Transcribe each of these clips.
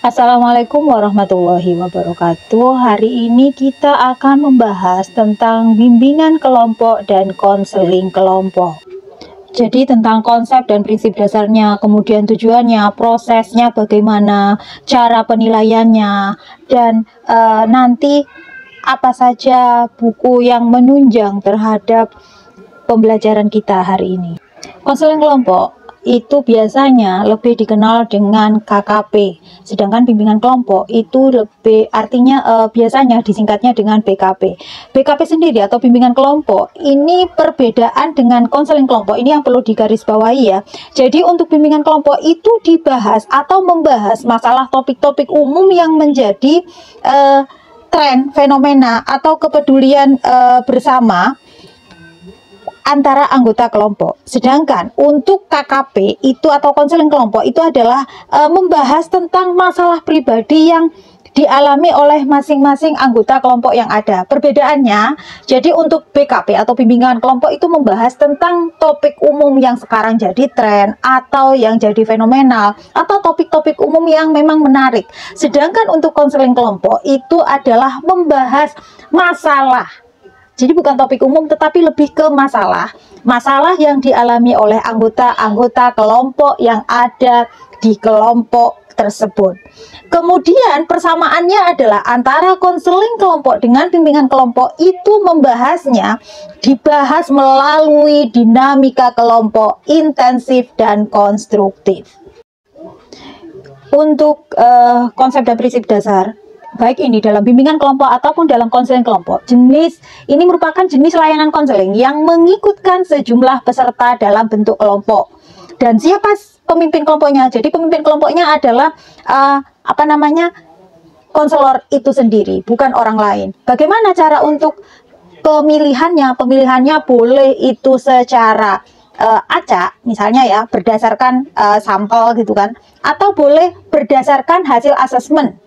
Assalamualaikum warahmatullahi wabarakatuh. Hari ini kita akan membahas tentang bimbingan kelompok dan konseling kelompok. Jadi tentang konsep dan prinsip dasarnya, kemudian tujuannya, prosesnya bagaimana, cara penilaiannya, dan nanti apa saja buku yang menunjang terhadap pembelajaran kita hari ini. Konseling kelompok itu biasanya lebih dikenal dengan KKP, sedangkan bimbingan kelompok itu lebih biasanya disingkatnya dengan BKP. BKP sendiri atau bimbingan kelompok ini perbedaan dengan konseling kelompok ini yang perlu digarisbawahi ya. Jadi untuk bimbingan kelompok itu dibahas atau membahas masalah topik-topik umum yang menjadi tren, fenomena atau kepedulian bersama antara anggota kelompok. Sedangkan untuk KKP itu atau konseling kelompok itu adalah membahas tentang masalah pribadi yang dialami oleh masing-masing anggota kelompok yang ada. Perbedaannya, jadi untuk BKP atau bimbingan kelompok itu membahas tentang topik umum yang sekarang jadi tren atau yang jadi fenomenal atau topik-topik umum yang memang menarik. Sedangkan untuk konseling kelompok itu adalah membahas masalah. Jadi bukan topik umum tetapi lebih ke masalah yang dialami oleh anggota-anggota kelompok yang ada di kelompok tersebut. Kemudian persamaannya adalah antara konseling kelompok dengan bimbingan kelompok itu dibahas melalui dinamika kelompok intensif dan konstruktif. Untuk konsep dan prinsip dasar, baik ini dalam bimbingan kelompok ataupun dalam konseling kelompok, ini merupakan jenis layanan konseling yang mengikutkan sejumlah peserta dalam bentuk kelompok. Dan siapa pemimpin kelompoknya? Jadi pemimpin kelompoknya adalah konselor itu sendiri, bukan orang lain. Bagaimana cara untuk pemilihannya? Pemilihannya boleh itu secara acak, misalnya ya, berdasarkan sampel gitu kan, atau boleh berdasarkan hasil asesmen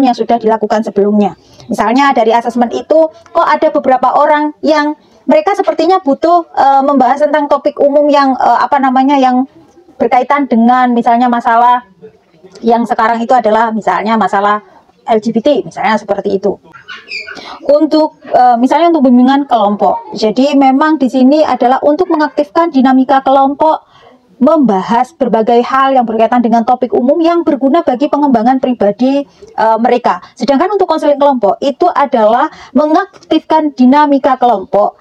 yang sudah dilakukan sebelumnya. Misalnya dari asesmen itu kok ada beberapa orang yang mereka sepertinya butuh membahas tentang topik umum yang yang berkaitan dengan misalnya masalah yang sekarang itu adalah misalnya masalah LGBT, misalnya seperti itu. Untuk misalnya untuk bimbingan kelompok, jadi memang di sini adalah untuk mengaktifkan dinamika kelompok, membahas berbagai hal yang berkaitan dengan topik umum yang berguna bagi pengembangan pribadi mereka. Sedangkan untuk konseling kelompok itu adalah mengaktifkan dinamika kelompok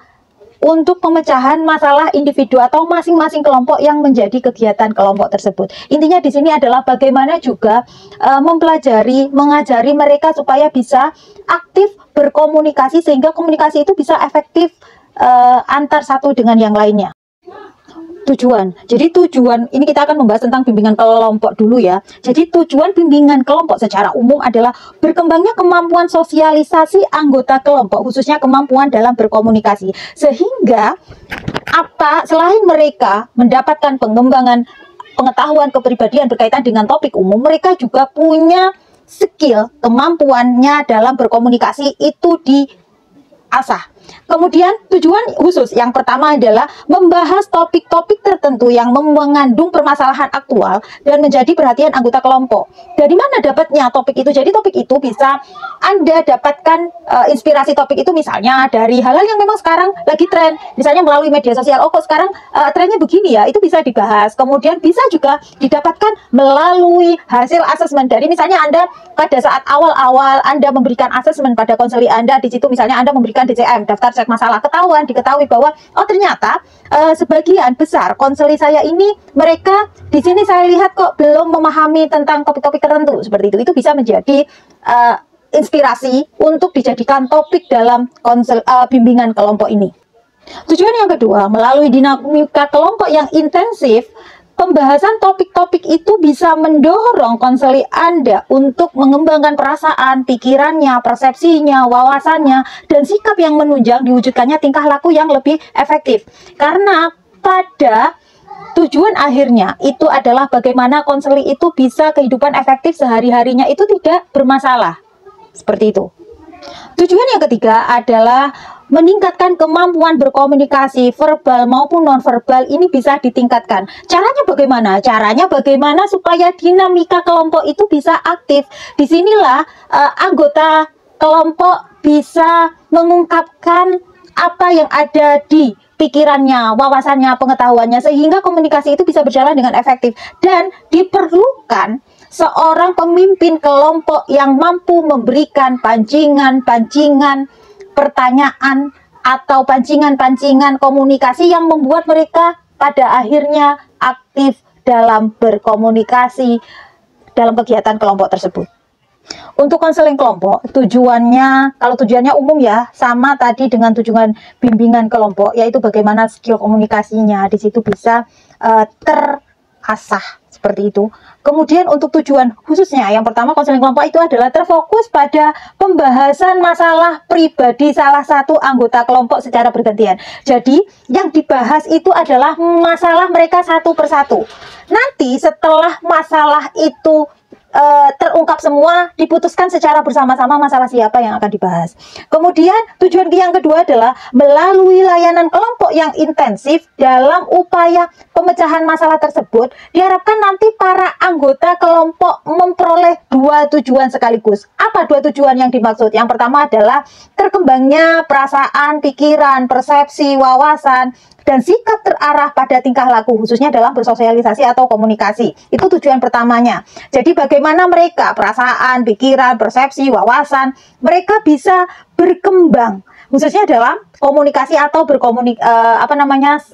untuk pemecahan masalah individu atau masing-masing kelompok yang menjadi kegiatan kelompok tersebut. Intinya di sini adalah bagaimana juga mengajari mereka supaya bisa aktif berkomunikasi sehingga komunikasi itu bisa efektif antar satu dengan yang lainnya. Tujuan. Jadi tujuan ini kita akan membahas tentang bimbingan kelompok dulu ya. Jadi tujuan bimbingan kelompok secara umum adalah berkembangnya kemampuan sosialisasi anggota kelompok, khususnya kemampuan dalam berkomunikasi. Sehingga selain mereka mendapatkan pengembangan pengetahuan kepribadian berkaitan dengan topik umum, mereka juga punya skill, kemampuannya dalam berkomunikasi itu diasah. Kemudian tujuan khusus yang pertama adalah membahas topik-topik tertentu yang mengandung permasalahan aktual dan menjadi perhatian anggota kelompok. Dari mana dapatnya topik itu? Jadi topik itu bisa Anda dapatkan inspirasi topik itu misalnya dari hal-hal yang memang sekarang lagi tren. Misalnya melalui media sosial, oh kok sekarang trennya begini ya, itu bisa dibahas. Kemudian bisa juga didapatkan melalui hasil asesmen. Dari misalnya Anda pada saat awal-awal Anda memberikan asesmen pada konseli Anda, di situ misalnya Anda memberikan DCM, daftar cek masalah, diketahui bahwa oh ternyata sebagian besar konseli saya ini mereka di sini saya lihat kok belum memahami tentang topik-topik tertentu seperti itu. Itu bisa menjadi inspirasi untuk dijadikan topik dalam bimbingan kelompok ini. Tujuan yang kedua, melalui dinamika kelompok yang intensif, pembahasan topik-topik itu bisa mendorong konseli Anda untuk mengembangkan perasaan, pikirannya, persepsinya, wawasannya, dan sikap yang menunjang diwujudkannya tingkah laku yang lebih efektif. Karena pada tujuan akhirnya itu adalah bagaimana konseli itu bisa kehidupan efektif sehari-harinya itu tidak bermasalah. Seperti itu. Tujuan yang ketiga adalah meningkatkan kemampuan berkomunikasi verbal maupun nonverbal ini bisa ditingkatkan. Caranya bagaimana? Caranya bagaimana supaya dinamika kelompok itu bisa aktif. Disinilah anggota kelompok bisa mengungkapkan apa yang ada di pikirannya, wawasannya, pengetahuannya, sehingga komunikasi itu bisa berjalan dengan efektif. Dan diperlukan seorang pemimpin kelompok yang mampu memberikan pancingan-pancingan pertanyaan atau pancingan-pancingan komunikasi yang membuat mereka pada akhirnya aktif dalam berkomunikasi dalam kegiatan kelompok tersebut. Untuk konseling kelompok, tujuannya, kalau tujuannya umum ya, sama tadi dengan tujuan bimbingan kelompok, yaitu bagaimana skill komunikasinya di situ bisa terasah seperti itu. Kemudian untuk tujuan khususnya, yang pertama konseling kelompok itu adalah terfokus pada pembahasan masalah pribadi salah satu anggota kelompok secara bergantian. Jadi yang dibahas itu adalah masalah mereka satu persatu. Nanti setelah masalah itu terungkap semua, diputuskan secara bersama-sama masalah siapa yang akan dibahas. Kemudian tujuan yang kedua adalah melalui layanan kelompok yang intensif dalam upaya pemecahan masalah tersebut, diharapkan nanti para anggota kelompok memperoleh dua tujuan sekaligus. Apa dua tujuan yang dimaksud? Yang pertama adalah terkembangnya perasaan, pikiran, persepsi, wawasan, dan sikap terarah pada tingkah laku, khususnya dalam bersosialisasi atau komunikasi. Itu tujuan pertamanya. Jadi bagaimana mereka, perasaan, pikiran, persepsi, wawasan, mereka bisa berkembang, khususnya dalam komunikasi atau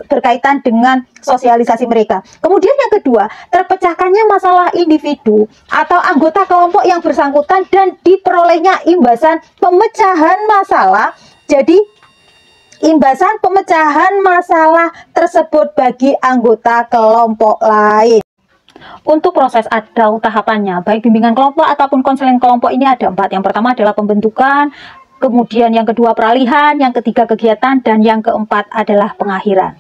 berkaitan dengan sosialisasi mereka. Kemudian yang kedua, terpecahkannya masalah individu atau anggota kelompok yang bersangkutan dan diperolehnya imbasan pemecahan masalah. Jadi imbasan pemecahan masalah tersebut bagi anggota kelompok lain. Untuk proses atau tahapannya, baik bimbingan kelompok ataupun konseling kelompok ini ada 4. Yang pertama adalah pembentukan, kemudian yang kedua peralihan, yang ketiga kegiatan, dan yang keempat adalah pengakhiran.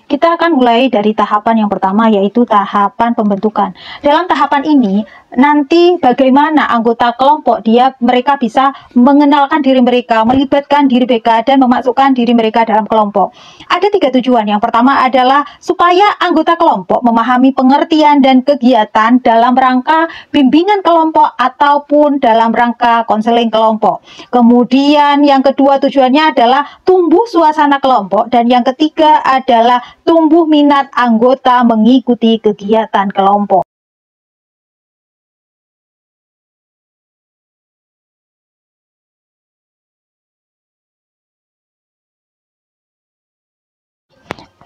Kita akan mulai dari tahapan yang pertama, yaitu tahapan pembentukan. Dalam tahapan ini, nanti bagaimana anggota kelompok mereka bisa mengenalkan diri mereka, melibatkan diri mereka, dan memasukkan diri mereka dalam kelompok. Ada 3 tujuan. Yang pertama adalah supaya anggota kelompok memahami pengertian dan kegiatan dalam rangka bimbingan kelompok ataupun dalam rangka konseling kelompok. Kemudian yang kedua tujuannya adalah tumbuh suasana kelompok, dan yang ketiga adalah tumbuh minat anggota mengikuti kegiatan kelompok.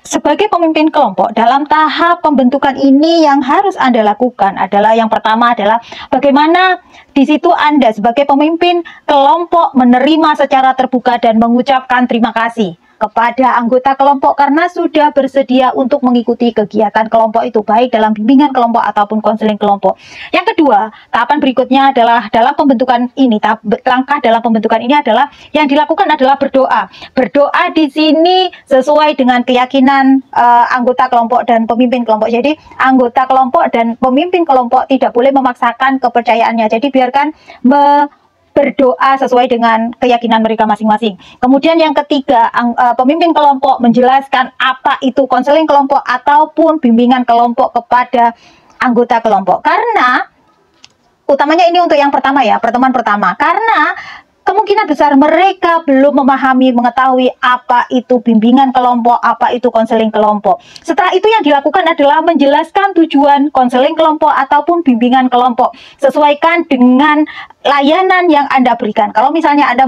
Sebagai pemimpin kelompok, dalam tahap pembentukan ini yang harus Anda lakukan adalah yang pertama adalah bagaimana di situ Anda sebagai pemimpin kelompok menerima secara terbuka dan mengucapkan terima kasih kepada anggota kelompok karena sudah bersedia untuk mengikuti kegiatan kelompok itu, baik dalam bimbingan kelompok ataupun konseling kelompok. Yang kedua, tahapan berikutnya adalah dalam pembentukan ini, langkah dalam pembentukan ini adalah yang dilakukan adalah berdoa. Berdoa di sini sesuai dengan keyakinan anggota kelompok dan pemimpin kelompok. Jadi anggota kelompok dan pemimpin kelompok tidak boleh memaksakan kepercayaannya. Jadi biarkan berdoa sesuai dengan keyakinan mereka masing-masing. Kemudian yang ketiga, pemimpin kelompok menjelaskan apa itu konseling kelompok ataupun bimbingan kelompok kepada anggota kelompok. Karena utamanya ini untuk yang pertama ya, pertemuan pertama. Karena kemungkinan besar mereka belum mengetahui apa itu bimbingan kelompok, apa itu konseling kelompok. Setelah itu yang dilakukan adalah menjelaskan tujuan konseling kelompok ataupun bimbingan kelompok. Sesuaikan dengan layanan yang Anda berikan. Kalau misalnya Anda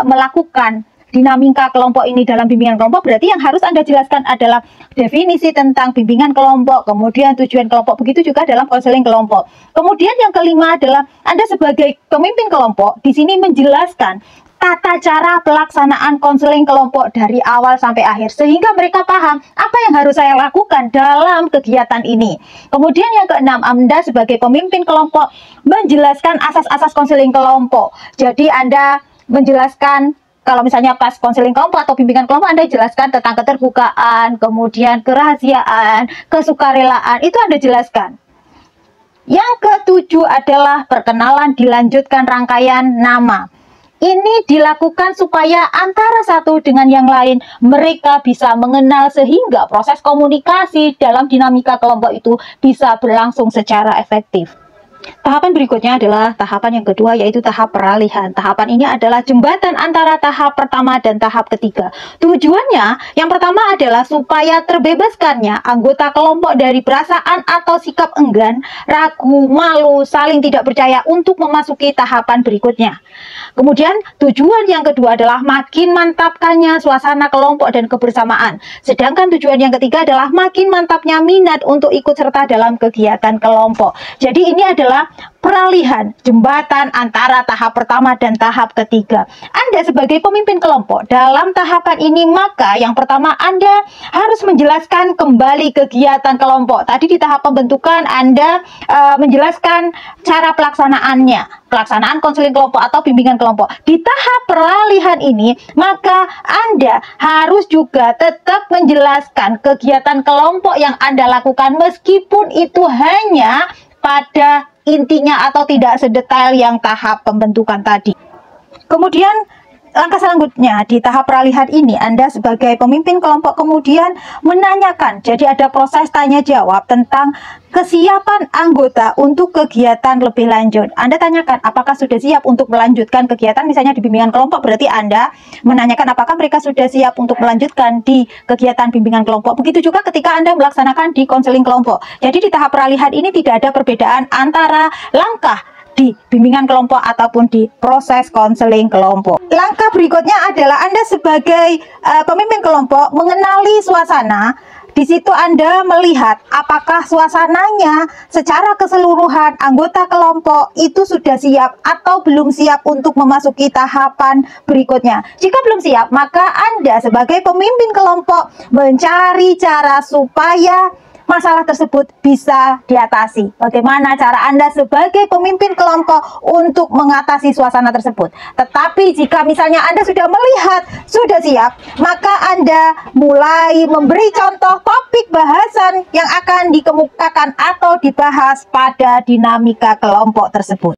melakukan dinamika kelompok ini dalam bimbingan kelompok, berarti yang harus Anda jelaskan adalah definisi tentang bimbingan kelompok, kemudian tujuan kelompok, begitu juga dalam konseling kelompok. Kemudian yang kelima adalah Anda sebagai pemimpin kelompok di sini menjelaskan tata cara pelaksanaan konseling kelompok dari awal sampai akhir, sehingga mereka paham apa yang harus saya lakukan dalam kegiatan ini. Kemudian yang keenam, Anda sebagai pemimpin kelompok menjelaskan asas-asas konseling kelompok. Jadi Anda menjelaskan, kalau misalnya pas konseling kelompok atau bimbingan kelompok, Anda jelaskan tentang keterbukaan, kemudian kerahasiaan, kesukarelaan, itu Anda jelaskan. Yang ketujuh adalah perkenalan dilanjutkan rangkaian nama. Ini dilakukan supaya antara satu dengan yang lain mereka bisa mengenal sehingga proses komunikasi dalam dinamika kelompok itu bisa berlangsung secara efektif. Tahapan berikutnya adalah tahapan yang kedua, yaitu tahap peralihan. Tahapan ini adalah jembatan antara tahap pertama dan tahap ketiga. Tujuannya yang pertama adalah supaya terbebaskannya anggota kelompok dari perasaan atau sikap enggan, ragu, malu, saling tidak percaya untuk memasuki tahapan berikutnya. Kemudian tujuan yang kedua adalah makin mantapkannya suasana kelompok dan kebersamaan. Sedangkan tujuan yang ketiga adalah makin mantapnya minat untuk ikut serta dalam kegiatan kelompok. Jadi ini adalah peralihan jembatan antara tahap pertama dan tahap ketiga. Anda sebagai pemimpin kelompok dalam tahapan ini, maka yang pertama Anda harus menjelaskan kembali kegiatan kelompok. Tadi di tahap pembentukan Anda menjelaskan cara pelaksanaannya, pelaksanaan konseling kelompok atau bimbingan kelompok. Di tahap peralihan ini, maka Anda harus juga tetap menjelaskan kegiatan kelompok yang Anda lakukan meskipun itu hanya pada intinya atau tidak sedetail yang tahap pembentukan tadi. Kemudian langkah selanjutnya di tahap peralihan ini, Anda sebagai pemimpin kelompok kemudian menanyakan, jadi ada proses tanya jawab tentang kesiapan anggota untuk kegiatan lebih lanjut. Anda tanyakan apakah sudah siap untuk melanjutkan kegiatan, misalnya di bimbingan kelompok, berarti Anda menanyakan apakah mereka sudah siap untuk melanjutkan di kegiatan bimbingan kelompok. Begitu juga ketika Anda melaksanakan di konseling kelompok. Jadi di tahap peralihan ini tidak ada perbedaan antara langkah di bimbingan kelompok ataupun di proses konseling kelompok. Langkah berikutnya adalah Anda sebagai pemimpin kelompok mengenali suasana. Di situ Anda melihat apakah suasananya secara keseluruhan anggota kelompok itu sudah siap atau belum siap untuk memasuki tahapan berikutnya. Jika belum siap, maka Anda sebagai pemimpin kelompok mencari cara supaya masalah tersebut bisa diatasi. Bagaimana cara Anda sebagai pemimpin kelompok untuk mengatasi suasana tersebut? Tetapi jika misalnya Anda sudah melihat sudah siap, maka Anda mulai memberi contoh topik bahasan yang akan dikemukakan atau dibahas pada dinamika kelompok tersebut.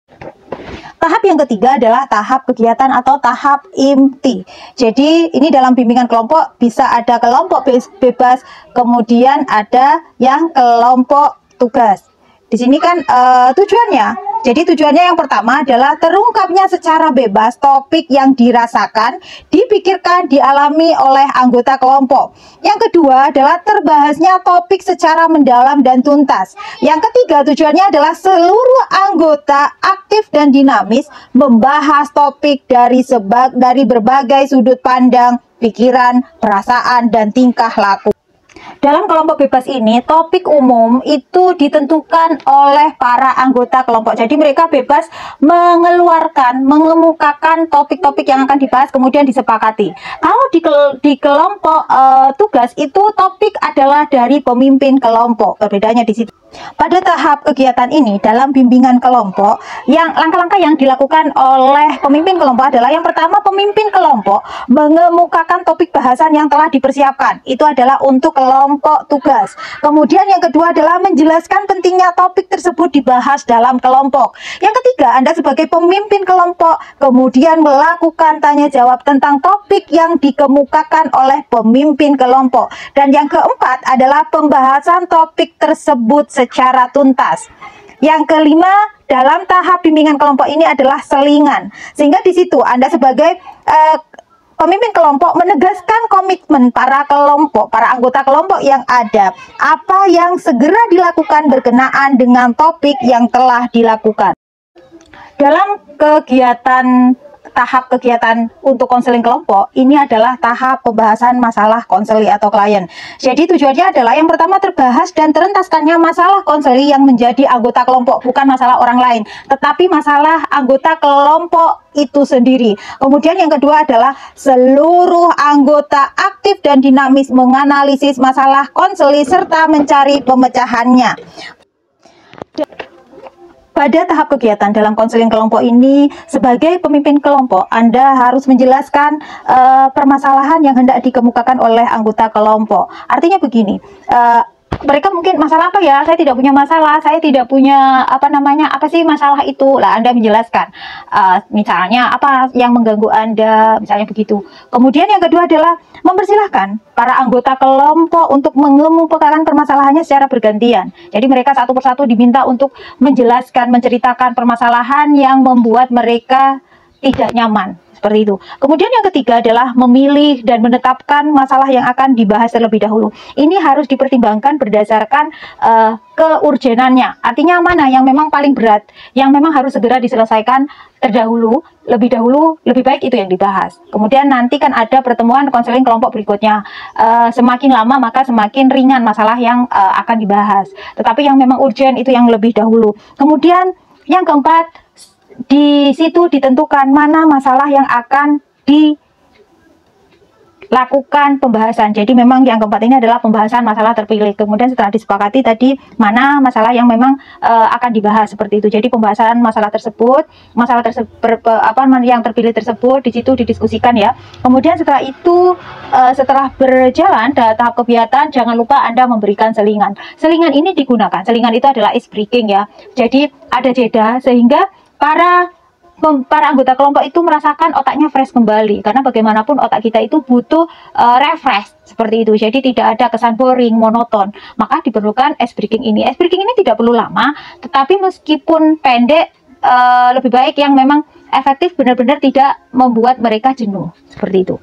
Tahap yang ketiga adalah tahap kegiatan atau tahap inti. Jadi ini dalam bimbingan kelompok bisa ada kelompok bebas, kemudian ada yang kelompok tugas. Di sini kan tujuannya. Jadi tujuannya yang pertama adalah terungkapnya secara bebas topik yang dirasakan, dipikirkan, dialami oleh anggota kelompok. Yang kedua adalah terbahasnya topik secara mendalam dan tuntas. Yang ketiga tujuannya adalah seluruh anggota aktif dan dinamis membahas topik dari berbagai sudut pandang, pikiran, perasaan, dan tingkah laku. Dalam kelompok bebas ini, topik umum itu ditentukan oleh para anggota kelompok. Jadi mereka bebas mengemukakan topik-topik yang akan dibahas, kemudian disepakati. Kalau di kelompok tugas itu topik adalah dari pemimpin kelompok. Perbedaannya di situ. Pada tahap kegiatan ini dalam bimbingan kelompok, yang langkah-langkah yang dilakukan oleh pemimpin kelompok adalah yang pertama, pemimpin kelompok mengemukakan topik bahasan yang telah dipersiapkan. Itu adalah untuk kelompok tugas. Kemudian yang kedua adalah menjelaskan pentingnya topik tersebut dibahas dalam kelompok. Yang ketiga, Anda sebagai pemimpin kelompok kemudian melakukan tanya jawab tentang topik yang dikemukakan oleh pemimpin kelompok. Dan yang keempat adalah pembahasan topik tersebut secara tuntas. Yang kelima, dalam tahap bimbingan kelompok ini adalah selingan. Sehingga di situ Anda sebagai pemimpin kelompok menegaskan komitmen para anggota kelompok yang ada, apa yang segera dilakukan berkenaan dengan topik yang telah dilakukan. Dalam tahap kegiatan untuk konseling kelompok, ini adalah tahap pembahasan masalah konseli atau klien. Jadi tujuannya adalah yang pertama, terbahas dan terentaskannya masalah konseli yang menjadi anggota kelompok, bukan masalah orang lain, tetapi masalah anggota kelompok itu sendiri. Kemudian yang kedua adalah seluruh anggota aktif dan dinamis menganalisis masalah konseli serta mencari pemecahannya. Pada tahap kegiatan dalam konseling kelompok ini, sebagai pemimpin kelompok, Anda harus menjelaskan permasalahan yang hendak dikemukakan oleh anggota kelompok. Artinya begini, mereka mungkin masalah apa ya? Saya tidak punya masalah, saya tidak punya apa sih masalah itu? Lah Anda menjelaskan, misalnya apa yang mengganggu Anda, misalnya begitu. Kemudian yang kedua adalah mempersilahkan para anggota kelompok untuk mengemukakan permasalahannya secara bergantian. Jadi mereka satu persatu diminta untuk menjelaskan, menceritakan permasalahan yang membuat mereka tidak nyaman. Seperti itu. Kemudian yang ketiga adalah memilih dan menetapkan masalah yang akan dibahas terlebih dahulu. Ini harus dipertimbangkan berdasarkan keurgenannya. Artinya mana yang memang paling berat, yang memang harus segera diselesaikan lebih dahulu, lebih baik itu yang dibahas. Kemudian nanti kan ada pertemuan konseling kelompok berikutnya. Semakin lama maka semakin ringan masalah yang akan dibahas. Tetapi yang memang urgent itu yang lebih dahulu. Kemudian yang keempat, di situ ditentukan mana masalah yang akan dilakukan pembahasan. Jadi memang yang keempat ini adalah pembahasan masalah terpilih. Kemudian setelah disepakati tadi mana masalah yang memang akan dibahas seperti itu. Jadi pembahasan masalah tersebut, yang terpilih tersebut di situ didiskusikan ya. Kemudian setelah itu setelah berjalan tahap kegiatan, jangan lupa Anda memberikan selingan. Selingan ini digunakan. Selingan itu adalah ice breaking ya. Jadi ada jeda sehingga para anggota kelompok itu merasakan otaknya fresh kembali, karena bagaimanapun otak kita itu butuh refresh seperti itu. Jadi tidak ada kesan boring, monoton, maka diperlukan ice breaking ini. Ice breaking ini tidak perlu lama, tetapi meskipun pendek lebih baik yang memang efektif, benar-benar tidak membuat mereka jenuh seperti itu.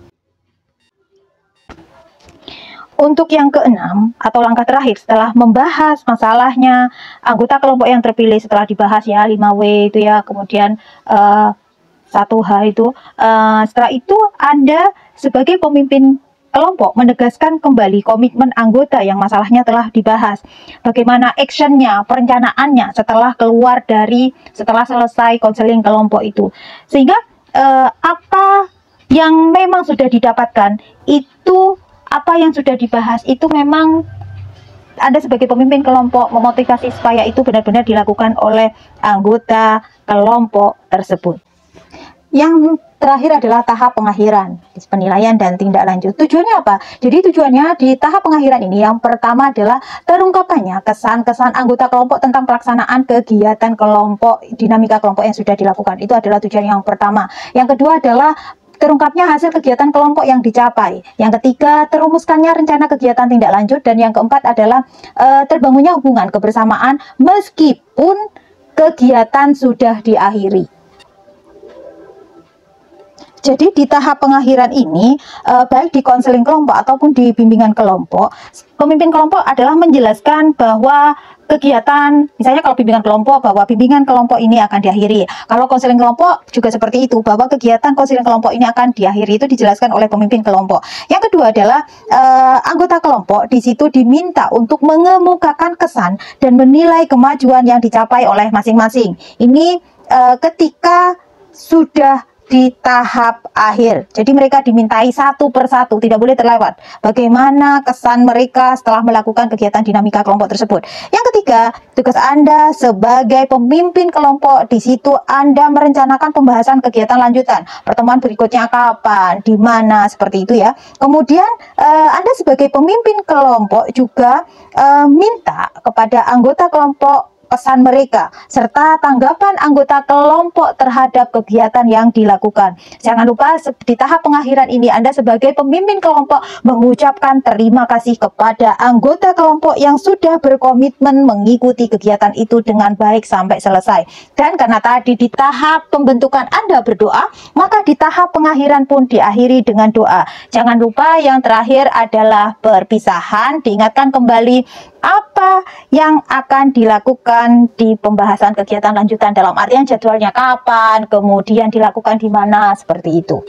Untuk yang keenam atau langkah terakhir setelah membahas masalahnya anggota kelompok yang terpilih, setelah dibahas ya 5W itu ya, kemudian 1H itu, setelah itu Anda sebagai pemimpin kelompok menegaskan kembali komitmen anggota yang masalahnya telah dibahas. Bagaimana actionnya, perencanaannya setelah selesai konseling kelompok itu. Sehingga apa yang memang sudah didapatkan itu, apa yang sudah dibahas itu memang Anda sebagai pemimpin kelompok memotivasi supaya itu benar-benar dilakukan oleh anggota kelompok tersebut. Yang terakhir adalah tahap pengakhiran, penilaian dan tindak lanjut. Tujuannya apa? Jadi tujuannya di tahap pengakhiran ini yang pertama adalah terungkapannya kesan-kesan anggota kelompok tentang pelaksanaan kegiatan kelompok, dinamika kelompok yang sudah dilakukan. Itu adalah tujuan yang pertama. Yang kedua adalah terungkapnya hasil kegiatan kelompok yang dicapai. Yang ketiga, terumuskannya rencana kegiatan tindak lanjut. Dan yang keempat adalah terbangunnya hubungan kebersamaan meskipun kegiatan sudah diakhiri. Jadi di tahap pengakhiran ini, baik di konseling kelompok ataupun di bimbingan kelompok, pemimpin kelompok adalah menjelaskan bahwa kegiatan, misalnya kalau bimbingan kelompok, bahwa bimbingan kelompok ini akan diakhiri. Kalau konseling kelompok juga seperti itu, bahwa kegiatan konseling kelompok ini akan diakhiri, itu dijelaskan oleh pemimpin kelompok. Yang kedua adalah anggota kelompok di situ diminta untuk mengemukakan kesan dan menilai kemajuan yang dicapai oleh masing-masing. Ini ketika sudah di tahap akhir. Jadi mereka dimintai satu persatu, tidak boleh terlewat. Bagaimana kesan mereka setelah melakukan kegiatan dinamika kelompok tersebut. Yang ketiga, tugas Anda sebagai pemimpin kelompok, di situ Anda merencanakan pembahasan kegiatan lanjutan. Pertemuan berikutnya kapan, di mana, seperti itu ya. Kemudian Anda sebagai pemimpin kelompok juga minta kepada anggota kelompok pesan mereka, serta tanggapan anggota kelompok terhadap kegiatan yang dilakukan. Jangan lupa di tahap pengakhiran ini Anda sebagai pemimpin kelompok mengucapkan terima kasih kepada anggota kelompok yang sudah berkomitmen mengikuti kegiatan itu dengan baik sampai selesai. Dan karena tadi di tahap pembentukan Anda berdoa, maka di tahap pengakhiran pun diakhiri dengan doa. Jangan lupa yang terakhir adalah perpisahan. Diingatkan kembali apa yang akan dilakukan di pembahasan kegiatan lanjutan, dalam artian jadwalnya kapan, kemudian dilakukan di mana, seperti itu.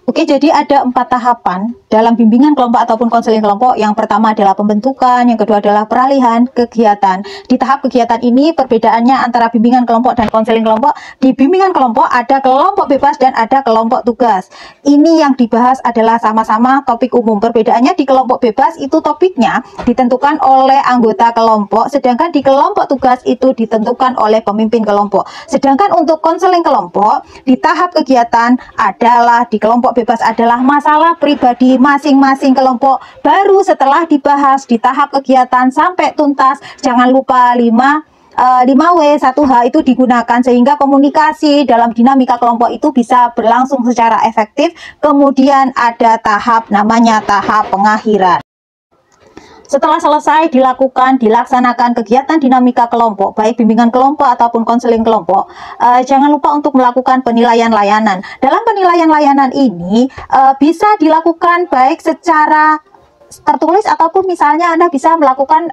Oke, jadi ada 4 tahapan dalam bimbingan kelompok ataupun konseling kelompok. Yang pertama adalah pembentukan, yang kedua adalah peralihan kegiatan. Di tahap kegiatan ini perbedaannya antara bimbingan kelompok dan konseling kelompok. Di bimbingan kelompok ada kelompok bebas dan ada kelompok tugas. Ini yang dibahas adalah sama-sama topik umum. Perbedaannya di kelompok bebas itu topiknya ditentukan oleh anggota kelompok, sedangkan di kelompok tugas itu ditentukan oleh pemimpin kelompok. Sedangkan untuk konseling kelompok, di tahap kegiatan adalah di kelompok bebas adalah masalah pribadi masing-masing kelompok. Baru setelah dibahas di tahap kegiatan sampai tuntas, jangan lupa 5W 1H itu digunakan sehingga komunikasi dalam dinamika kelompok itu bisa berlangsung secara efektif. Kemudian ada tahap namanya tahap pengakhiran. Setelah selesai dilaksanakan kegiatan dinamika kelompok, baik bimbingan kelompok ataupun konseling kelompok, jangan lupa untuk melakukan penilaian layanan. Dalam penilaian layanan ini bisa dilakukan baik secara tertulis ataupun misalnya Anda bisa melakukan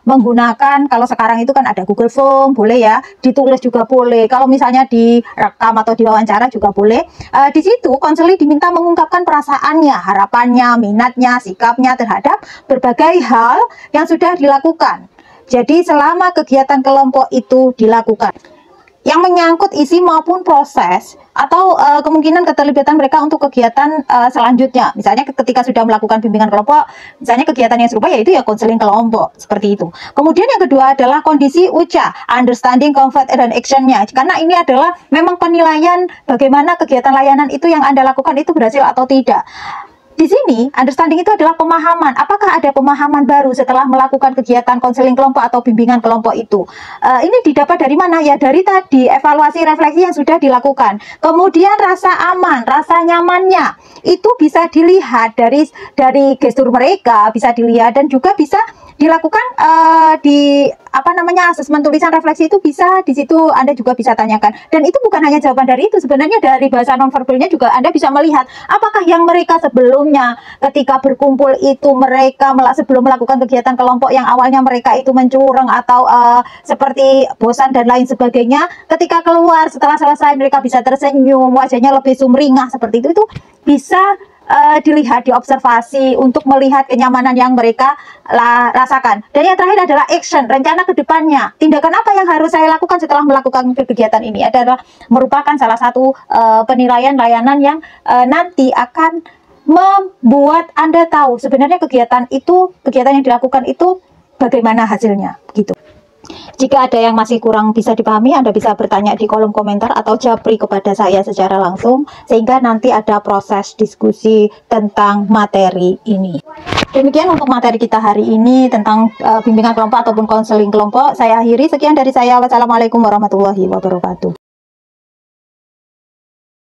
menggunakan, kalau sekarang itu kan ada Google Form, boleh ya, ditulis juga boleh. Kalau misalnya direkam atau diwawancara juga boleh. Di situ konseling diminta mengungkapkan perasaannya, harapannya, minatnya, sikapnya terhadap berbagai hal yang sudah dilakukan. Jadi selama kegiatan kelompok itu dilakukan, yang menyangkut isi maupun proses atau kemungkinan keterlibatan mereka untuk kegiatan selanjutnya. Misalnya ketika sudah melakukan bimbingan kelompok, misalnya kegiatan yang serupa yaitu ya konseling kelompok, seperti itu. Kemudian yang kedua adalah kondisi UCA, understanding, comfort, and action-nya. Karena ini adalah memang penilaian bagaimana kegiatan layanan itu yang Anda lakukan itu berhasil atau tidak. Di sini, understanding itu adalah pemahaman. Apakah ada pemahaman baru setelah melakukan kegiatan konseling kelompok atau bimbingan kelompok itu? Ini didapat dari mana? Ya dari tadi, evaluasi refleksi yang sudah dilakukan. Kemudian rasa aman, rasa nyamannya, itu bisa dilihat dari gestur mereka, bisa dilihat dan juga bisa dilakukan asesmen tulisan refleksi itu bisa di situ Anda juga bisa tanyakan. Dan itu bukan hanya jawaban dari itu, sebenarnya dari bahasa nonverbalnya juga Anda bisa melihat apakah yang mereka sebelumnya ketika berkumpul itu mereka sebelum melakukan kegiatan kelompok yang awalnya mereka itu mencurang atau seperti bosan dan lain sebagainya, ketika keluar setelah selesai mereka bisa tersenyum, wajahnya lebih sumringah seperti itu bisa dilihat, diobservasi untuk melihat kenyamanan yang mereka rasakan. Dan yang terakhir adalah action, rencana ke depannya. Tindakan apa yang harus saya lakukan setelah melakukan kegiatan ini adalah merupakan salah satu penilaian layanan yang nanti akan membuat Anda tahu sebenarnya kegiatan yang dilakukan itu bagaimana hasilnya, gitu. Jika ada yang masih kurang bisa dipahami, Anda bisa bertanya di kolom komentar atau japri kepada saya secara langsung, sehingga nanti ada proses diskusi tentang materi ini. Demikian untuk materi kita hari ini tentang bimbingan kelompok ataupun konseling kelompok. Saya akhiri, sekian dari saya. Wassalamualaikum warahmatullahi wabarakatuh.